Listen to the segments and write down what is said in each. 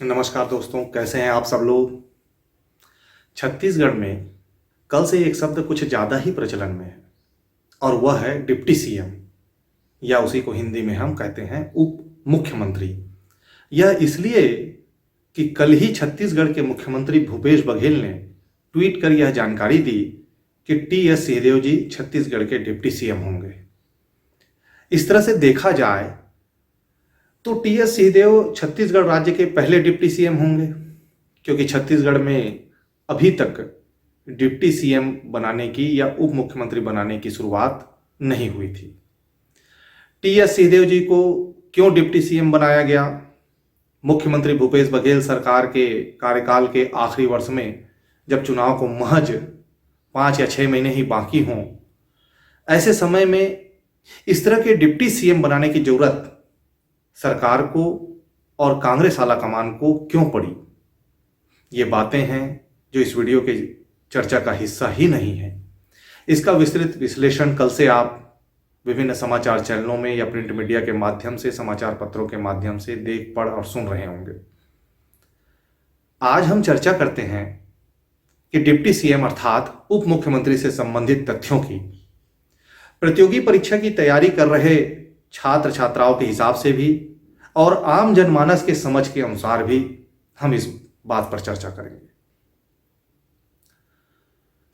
नमस्कार दोस्तों, कैसे हैं आप सब लोग। छत्तीसगढ़ में कल से एक शब्द कुछ ज़्यादा ही प्रचलन में है और वह है डिप्टी सीएम, या उसी को हिंदी में हम कहते हैं उप मुख्यमंत्री। यह इसलिए कि कल ही छत्तीसगढ़ के मुख्यमंत्री भूपेश बघेल ने ट्वीट कर यह जानकारी दी कि टी.एस. सिंहदेव जी छत्तीसगढ़ के डिप्टी सीएम होंगे। इस तरह से देखा जाए तो टी.एस. सिंहदेव छत्तीसगढ़ राज्य के पहले डिप्टी सीएम होंगे, क्योंकि छत्तीसगढ़ में अभी तक डिप्टी सीएम बनाने की या उप मुख्यमंत्री बनाने की शुरुआत नहीं हुई थी। टी.एस. सिंहदेव जी को क्यों डिप्टी सीएम बनाया गया? मुख्यमंत्री भूपेश बघेल सरकार के कार्यकाल के आखिरी वर्ष में, जब चुनाव को महज 5 या 6 महीने ही बाकी हों, ऐसे समय में इस तरह के डिप्टी सीएम बनाने की जरूरत सरकार को और कांग्रेस आला कमान को क्यों पड़ी? ये बातें हैं जो इस वीडियो के चर्चा का हिस्सा ही नहीं है। इसका विस्तृत विश्लेषण कल से आप विभिन्न समाचार चैनलों में या प्रिंट मीडिया के माध्यम से, समाचार पत्रों के माध्यम से देख, पढ़ और सुन रहे होंगे। आज हम चर्चा करते हैं कि डिप्टी सीएम अर्थात उप मुख्यमंत्री से संबंधित तथ्यों की। प्रतियोगी परीक्षा की तैयारी कर रहे छात्र छात्राओं के हिसाब से भी और आम जनमानस के समझ के अनुसार भी हम इस बात पर चर्चा करेंगे।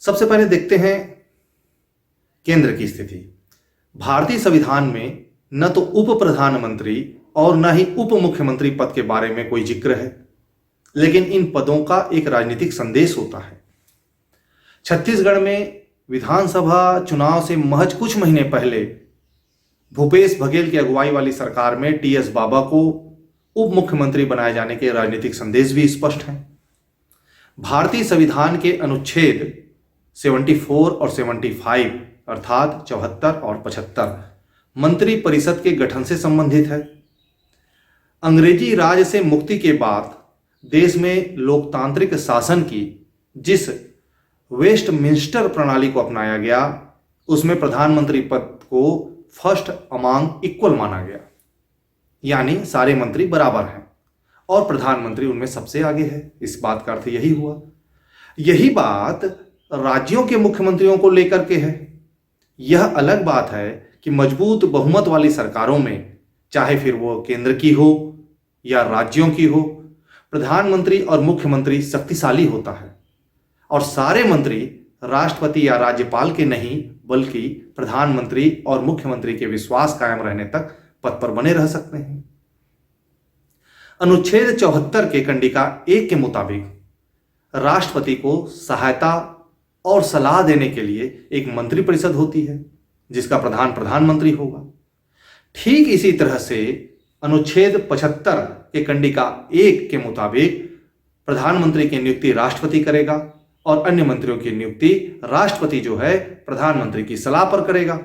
सबसे पहले देखते हैं केंद्र की स्थिति। भारतीय संविधान में न तो उप प्रधानमंत्री और न ही उप मुख्यमंत्री पद के बारे में कोई जिक्र है, लेकिन इन पदों का एक राजनीतिक संदेश होता है। छत्तीसगढ़ में विधानसभा चुनाव से महज कुछ महीने पहले भूपेश बघेल की अगुवाई वाली सरकार में टी.एस. बाबा को उप मुख्यमंत्री बनाए जाने के राजनीतिक संदेश भी स्पष्ट हैं। भारतीय संविधान के अनुच्छेद 74 और 75 अर्थात 74 और 75 मंत्री परिषद के गठन से संबंधित है। अंग्रेजी राज से मुक्ति के बाद देश में लोकतांत्रिक शासन की जिस वेस्टमिंस्टर प्रणाली को अपनाया गया, उसमें प्रधानमंत्री पद को फर्स्ट अमॉन्ग इक्वल माना गया, यानी सारे मंत्री बराबर हैं और प्रधानमंत्री उनमें सबसे आगे है। इस बात का अर्थ यही हुआ। यही बात राज्यों के मुख्यमंत्रियों को लेकर के है। यह अलग बात है कि मजबूत बहुमत वाली सरकारों में, चाहे फिर वो केंद्र की हो या राज्यों की हो, प्रधानमंत्री और मुख्यमंत्री शक्तिशाली होता है और सारे मंत्री राष्ट्रपति या राज्यपाल के नहीं बल्कि प्रधानमंत्री और मुख्यमंत्री के विश्वास कायम रहने तक पद पर बने रह सकते हैं। अनुच्छेद 74 के कंडिका 1 के मुताबिक राष्ट्रपति को सहायता और सलाह देने के लिए एक मंत्री परिषद होती है, जिसका प्रधान प्रधानमंत्री होगा। ठीक इसी तरह से अनुच्छेद 75 के कंडिका 1 के मुताबिक प्रधानमंत्री की नियुक्ति राष्ट्रपति करेगा और अन्य मंत्रियों की नियुक्ति राष्ट्रपति जो है प्रधानमंत्री की सलाह पर करेगा।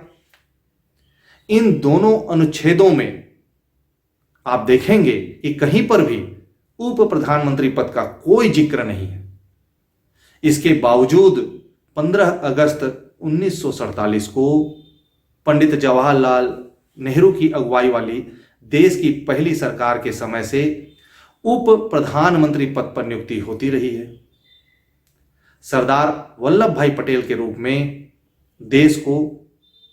इन दोनों अनुच्छेदों में आप देखेंगे कि कहीं पर भी उप प्रधानमंत्री पद का कोई जिक्र नहीं है। इसके बावजूद 15 अगस्त 1947 को पंडित जवाहरलाल नेहरू की अगुवाई वाली देश की पहली सरकार के समय से उप प्रधानमंत्री पद पर नियुक्ति होती रही है। सरदार वल्लभ भाई पटेल के रूप में देश को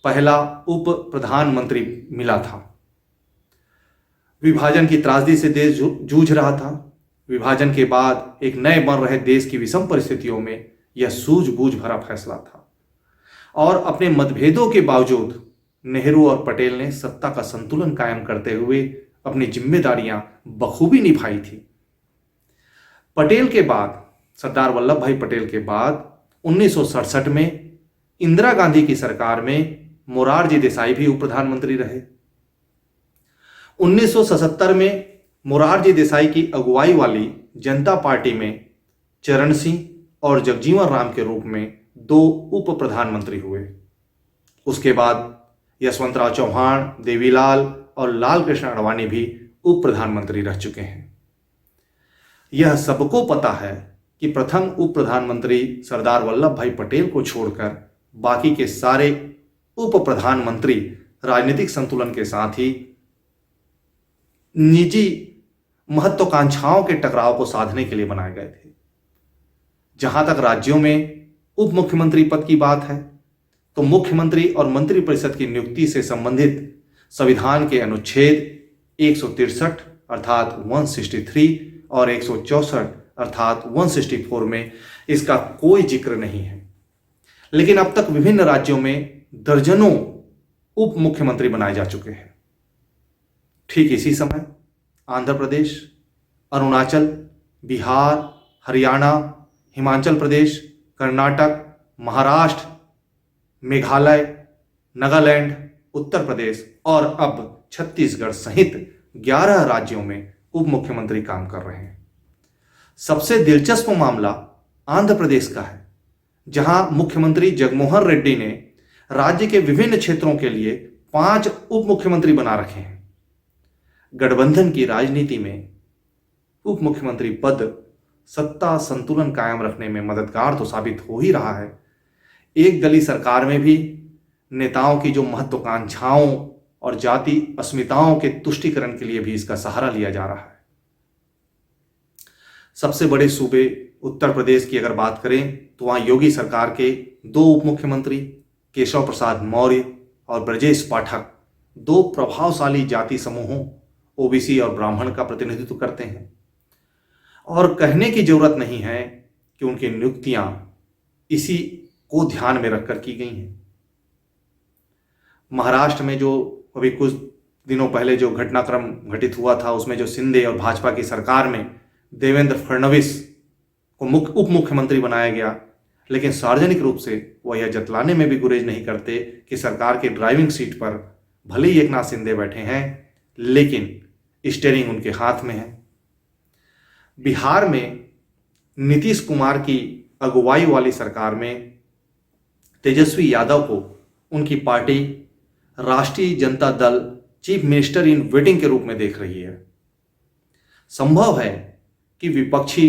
पहला उप प्रधानमंत्री मिला था। विभाजन की त्रासदी से देश जूझ रहा था। विभाजन के बाद एक नए बन रहे देश की विषम परिस्थितियों में यह सूझबूझ भरा फैसला था और अपने मतभेदों के बावजूद नेहरू और पटेल ने सत्ता का संतुलन कायम करते हुए अपनी जिम्मेदारियां बखूबी निभाई थी। पटेल के बाद, सरदार वल्लभ भाई पटेल के बाद 1967 में इंदिरा गांधी की सरकार में मोरारजी देसाई भी उप प्रधानमंत्री रहे। 1977 में मोरारजी देसाई की अगुवाई वाली जनता पार्टी में चरण सिंह और जगजीवन राम के रूप में 2 उप प्रधानमंत्री हुए। उसके बाद यशवंतराव चौहान, देवीलाल और लाल कृष्ण आडवाणी भी उप प्रधानमंत्री रह चुके हैं। यह सबको पता है कि प्रथम उप प्रधानमंत्री सरदार वल्लभ भाई पटेल को छोड़कर बाकी के सारे उप प्रधानमंत्री राजनीतिक संतुलन के साथ ही निजी महत्वाकांक्षाओं के टकराव को साधने के लिए बनाए गए थे। जहां तक राज्यों में उप मुख्यमंत्री पद की बात है, तो मुख्यमंत्री और मंत्रिपरिषद की नियुक्ति से संबंधित संविधान के अनुच्छेद 163 अर्थात 163 और 164 अर्थात 164 में इसका कोई जिक्र नहीं है। लेकिन अब तक विभिन्न राज्यों में दर्जनों उप मुख्यमंत्री बनाए जा चुके हैं। ठीक इसी समय आंध्र प्रदेश, अरुणाचल, बिहार, हरियाणा, हिमाचल प्रदेश, कर्नाटक, महाराष्ट्र, मेघालय, नागालैंड, उत्तर प्रदेश और अब छत्तीसगढ़ सहित 11 राज्यों में उप मुख्यमंत्री काम कर रहे हैं। सबसे दिलचस्प मामला आंध्र प्रदेश का है, जहां मुख्यमंत्री जगनमोहन रेड्डी ने राज्य के विभिन्न क्षेत्रों के लिए 5 उप मुख्यमंत्री बना रखे हैं। गठबंधन की राजनीति में उप मुख्यमंत्री पद सत्ता संतुलन कायम रखने में मददगार तो साबित हो ही रहा है, एक दलीय सरकार में भी नेताओं की जो महत्वाकांक्षाओं और जाति अस्मिताओं के तुष्टीकरण के लिए भी इसका सहारा लिया जा रहा है। सबसे बड़े सूबे उत्तर प्रदेश की अगर बात करें तो वहां योगी सरकार के 2 उप मुख्यमंत्री केशव प्रसाद मौर्य और ब्रजेश पाठक 2 प्रभावशाली जाति समूहों ओबीसी और ब्राह्मण का प्रतिनिधित्व करते हैं। और कहने की जरूरत नहीं है कि उनकी नियुक्तियां इसी को ध्यान में रखकर की गई हैं। महाराष्ट्र में जो अभी कुछ दिनों पहले जो घटनाक्रम घटित हुआ था, उसमें जो शिंदे और भाजपा की सरकार में देवेंद्र फडणवीस को उप मुख्यमंत्री बनाया गया, लेकिन सार्वजनिक रूप से वह यह जतलाने में भी गुरेज नहीं करते कि सरकार के ड्राइविंग सीट पर भले ही एकनाथ शिंदे बैठे हैं, लेकिन स्टीयरिंग उनके हाथ में है। बिहार में नीतीश कुमार की अगुवाई वाली सरकार में तेजस्वी यादव को उनकी पार्टी राष्ट्रीय Janata Dal chief minister in waiting के रूप में देख रही है। संभव है कि विपक्षी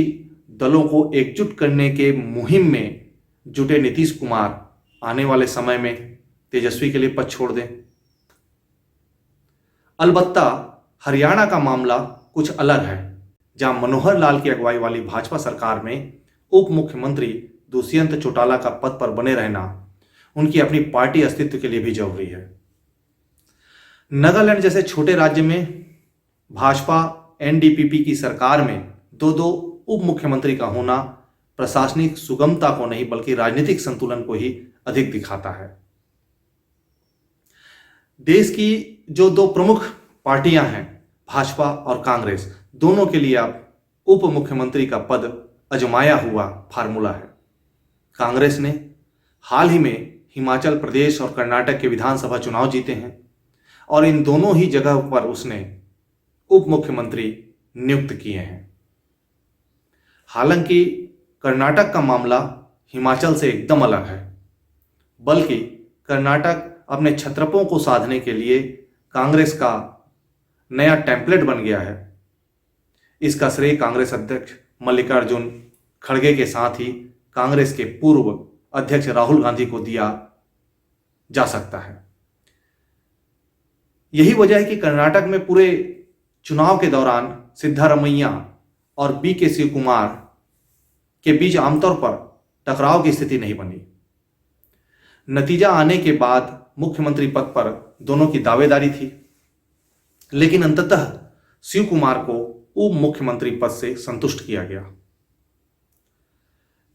दलों को एकजुट करने के मुहिम में जुटे नीतीश कुमार आने वाले समय में तेजस्वी के लिए पद छोड़ दें। अलबत्ता हरियाणा का मामला कुछ अलग है, जहां मनोहर लाल की अगुवाई वाली भाजपा सरकार में उप मुख्यमंत्री दुष्यंत चौटाला का पद पर बने रहना उनकी अपनी पार्टी अस्तित्व के लिए भी जरूरी है। नागालैंड जैसे छोटे राज्य में भाजपा एनडीपीपी की सरकार में 2 उप मुख्यमंत्री का होना प्रशासनिक सुगमता को नहीं बल्कि राजनीतिक संतुलन को ही अधिक दिखाता है। देश की जो 2 प्रमुख पार्टियां हैं, भाजपा और कांग्रेस, दोनों के लिए अब उप मुख्यमंत्री का पद अजमाया हुआ फार्मूला है। कांग्रेस ने हाल ही में हिमाचल प्रदेश और कर्नाटक के विधानसभा चुनाव जीते हैं और इन दोनों ही जगह पर उसने उप मुख्यमंत्री नियुक्त किए हैं। हालांकि कर्नाटक का मामला हिमाचल से एकदम अलग है, बल्कि कर्नाटक अपने छत्रपों को साधने के लिए कांग्रेस का नया टेम्पलेट बन गया है। इसका श्रेय कांग्रेस अध्यक्ष मल्लिकार्जुन खड़गे के साथ ही कांग्रेस के पूर्व अध्यक्ष राहुल गांधी को दिया जा सकता है। यही वजह है कि कर्नाटक में पूरे चुनाव के दौरान सिद्धारमैया और बीके शिवकुमार के बीच आमतौर पर टकराव की स्थिति नहीं बनी। नतीजा आने के बाद मुख्यमंत्री पद पर दोनों की दावेदारी थी, लेकिन अंततः शिवकुमार को उप मुख्यमंत्री पद से संतुष्ट किया गया।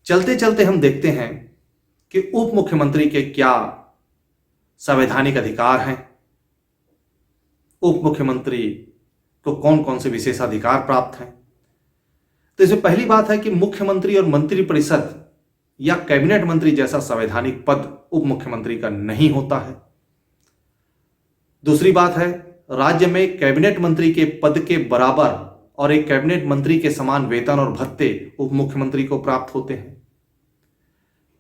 चलते चलते हम देखते हैं कि उप मुख्यमंत्री के क्या संवैधानिक अधिकार हैं, उप मुख्यमंत्री को कौन कौन से विशेषाधिकार प्राप्त हैं। तो इसमें पहली बात है कि मुख्यमंत्री और मंत्रिपरिषद या कैबिनेट मंत्री जैसा संवैधानिक पद उप मुख्यमंत्री का नहीं होता है। दूसरी बात है, राज्य में कैबिनेट मंत्री के पद के बराबर और एक कैबिनेट मंत्री के समान वेतन और भत्ते उप मुख्यमंत्री को प्राप्त होते हैं।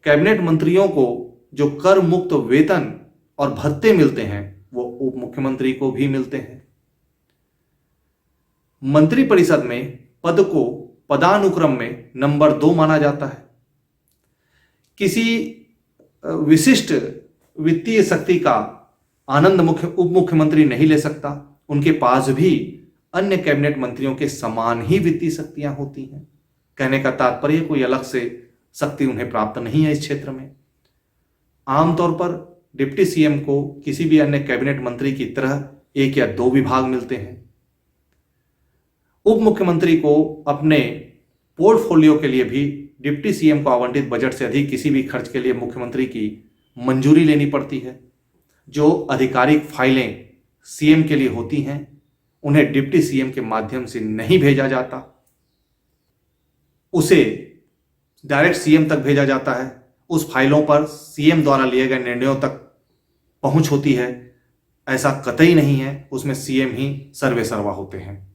कैबिनेट मंत्रियों को जो कर मुक्त वेतन और भत्ते मिलते हैं वो उप मुख्यमंत्री को भी मिलते हैं। मंत्रिपरिषद में पद को पदानुक्रम में नंबर 2 माना जाता है। किसी विशिष्ट वित्तीय शक्ति का आनंद उप मुख्यमंत्री नहीं ले सकता। उनके पास भी अन्य कैबिनेट मंत्रियों के समान ही वित्तीय शक्तियां होती हैं। कहने का तात्पर्य कोई अलग से शक्ति उन्हें प्राप्त नहीं है इस क्षेत्र में। आमतौर पर डिप्टी सीएम को किसी भी अन्य कैबिनेट मंत्री की तरह 1 या 2 विभाग मिलते हैं। उप मुख्यमंत्री को अपने पोर्टफोलियो के लिए भी डिप्टी सीएम को आवंटित बजट से अधिक किसी भी खर्च के लिए मुख्यमंत्री की मंजूरी लेनी पड़ती है। जो आधिकारिक फाइलें सीएम के लिए होती हैं उन्हें डिप्टी सीएम के माध्यम से नहीं भेजा जाता, उसे डायरेक्ट सीएम तक भेजा जाता है। उस फाइलों पर सीएम द्वारा लिए गए निर्णयों तक पहुंच होती है। ऐसा कतई नहीं है, उसमें सीएम ही सर्वेसर्वा होते हैं।